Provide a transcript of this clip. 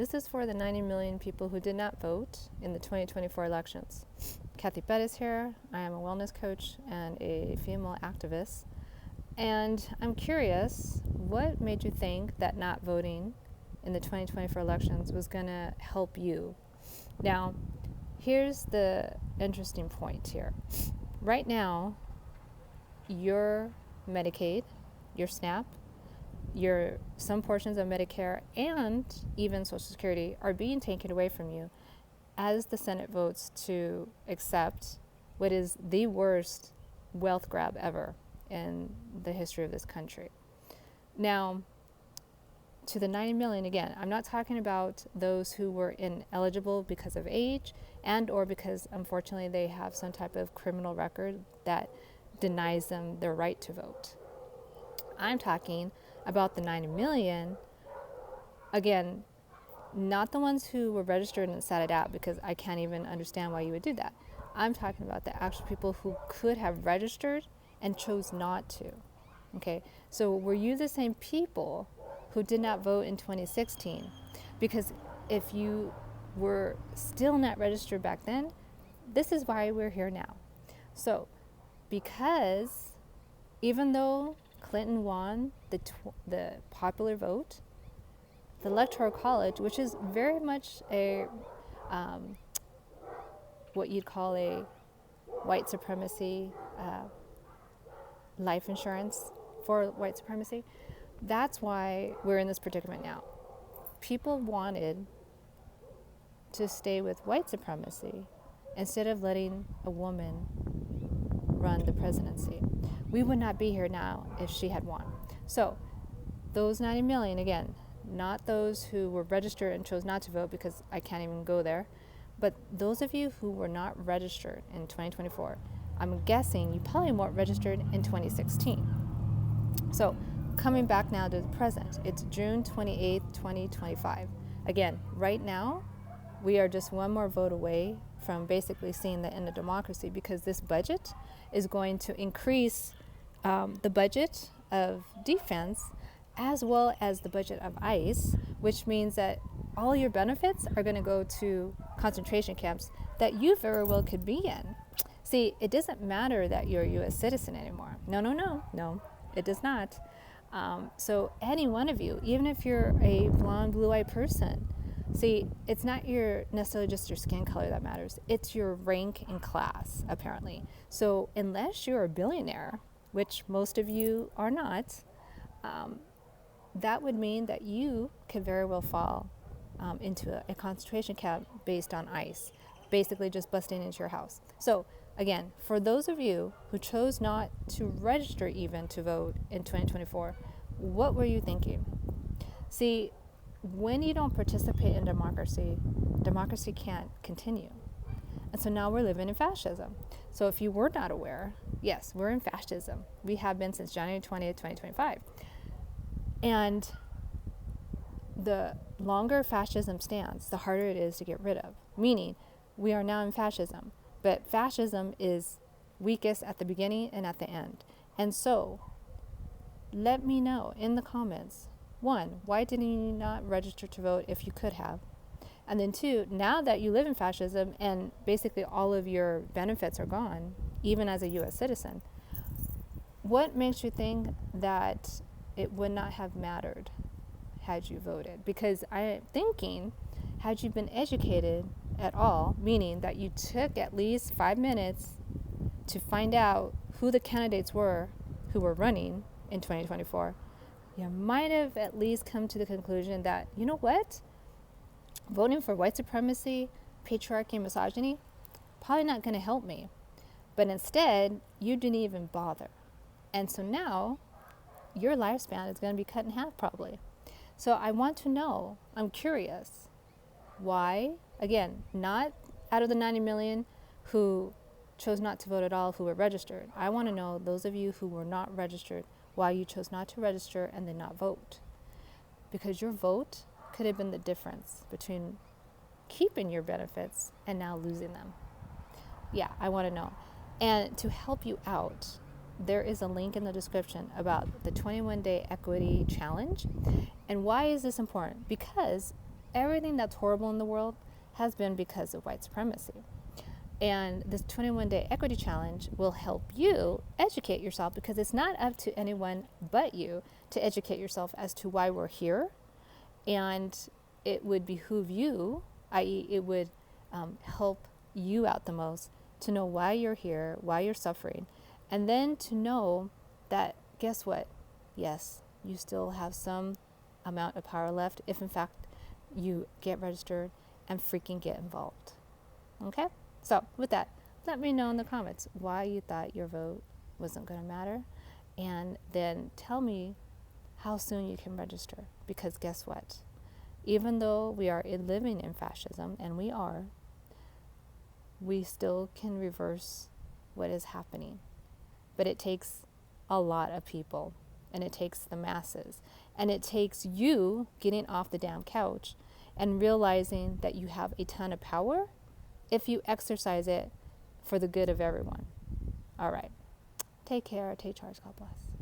this is for the 90 million people who did not vote in the 2024 elections. Cathy is here. I am a wellness coach and a female activist. And I'm curious, what made you think that not voting in the 2024 elections was going to help you? Now, here's the interesting point here. Right now, your Medicaid, your SNAP, some portions of Medicare, and even Social Security are being taken away from you as the Senate votes to accept what is the worst wealth grab ever in the history of this country. Now, to the 90 million, again, I'm not talking about those who were ineligible because of age and or because, unfortunately, they have some type of criminal record that denies them their right to vote. I'm talking about the 90 million, again, not the ones who were registered and sat it out, because I can't even understand why you would do that. I'm talking about the actual people who could have registered and chose not to. Okay, so were you the same people who did not vote in 2016? Because if you were still not registered back then, this is why we're here now. So, because even though Clinton won the popular vote, the Electoral College, which is very much a what you'd call a white supremacy life insurance for white supremacy, that's why we're in this predicament now. People wanted to stay with white supremacy instead of letting a woman run the presidency. We would not be here now if she had won. So those 90 million, again, not those who were registered and chose not to vote, because I can't even go there, but those of you who were not registered in 2024, I'm guessing you probably weren't registered in 2016. So coming back now to the present, it's June 28th, 2025. Again, right now, we are just one more vote away from basically seeing the end of democracy, because this budget is going to increase the budget of defense as well as the budget of ICE, which means that all your benefits are going to go to concentration camps that you very well could be in. See, it doesn't matter that you're a U.S. citizen anymore. No, it does not. So any one of you, even if you're a blonde, blue-eyed person, see, it's not necessarily just your skin color that matters. It's your rank in class, apparently. So unless you're a billionaire, which most of you are not, that would mean that you could very well fall into a concentration camp based on ICE, basically just busting into your house. So again, for those of you who chose not to register even to vote in 2024, what were you thinking? See, when you don't participate in democracy, democracy can't continue. And so now we're living in fascism. So if you were not aware, yes, we're in fascism. We have been since January 20th, 2025. And the longer fascism stands, the harder it is to get rid of. Meaning, we are now in fascism. But fascism is weakest at the beginning and at the end. And so, let me know in the comments, 1, why didn't you not register to vote if you could have? And then 2, now that you live in fascism and basically all of your benefits are gone, even as a U.S. citizen, what makes you think that it would not have mattered had you voted? Because I'm thinking, had you been educated at all, meaning that you took at least 5 minutes to find out who the candidates were who were running in 2024, you might have at least come to the conclusion that, you know what? Voting for white supremacy, patriarchy, and misogyny, probably not going to help me. But instead, you didn't even bother. And so now, your lifespan is going to be cut in half probably. So I want to know, I'm curious, why, again, not out of the 90 million who chose not to vote at all, who were registered. I want to know those of you who were not registered, why you chose not to register and then not vote. Because your vote could have been the difference between keeping your benefits and now losing them. Yeah, I want to know. And to help you out, there is a link in the description about the 21-day equity challenge. And why is this important? Because everything that's horrible in the world has been because of white supremacy. And this 21-day equity challenge will help you educate yourself, because it's not up to anyone but you to educate yourself as to why we're here. And it would behoove you, i.e., it would help you out the most to know why you're here, why you're suffering, and then to know that, guess what? Yes, you still have some amount of power left if, in fact, you get registered and freaking get involved. Okay? So with that, let me know in the comments why you thought your vote wasn't going to matter, and then tell me how soon you can register, because guess what? Even though we are living in fascism, and we are, we still can reverse what is happening. But it takes a lot of people, and it takes the masses, and it takes you getting off the damn couch and realizing that you have a ton of power if you exercise it for the good of everyone. All right. Take care. Take charge. God bless.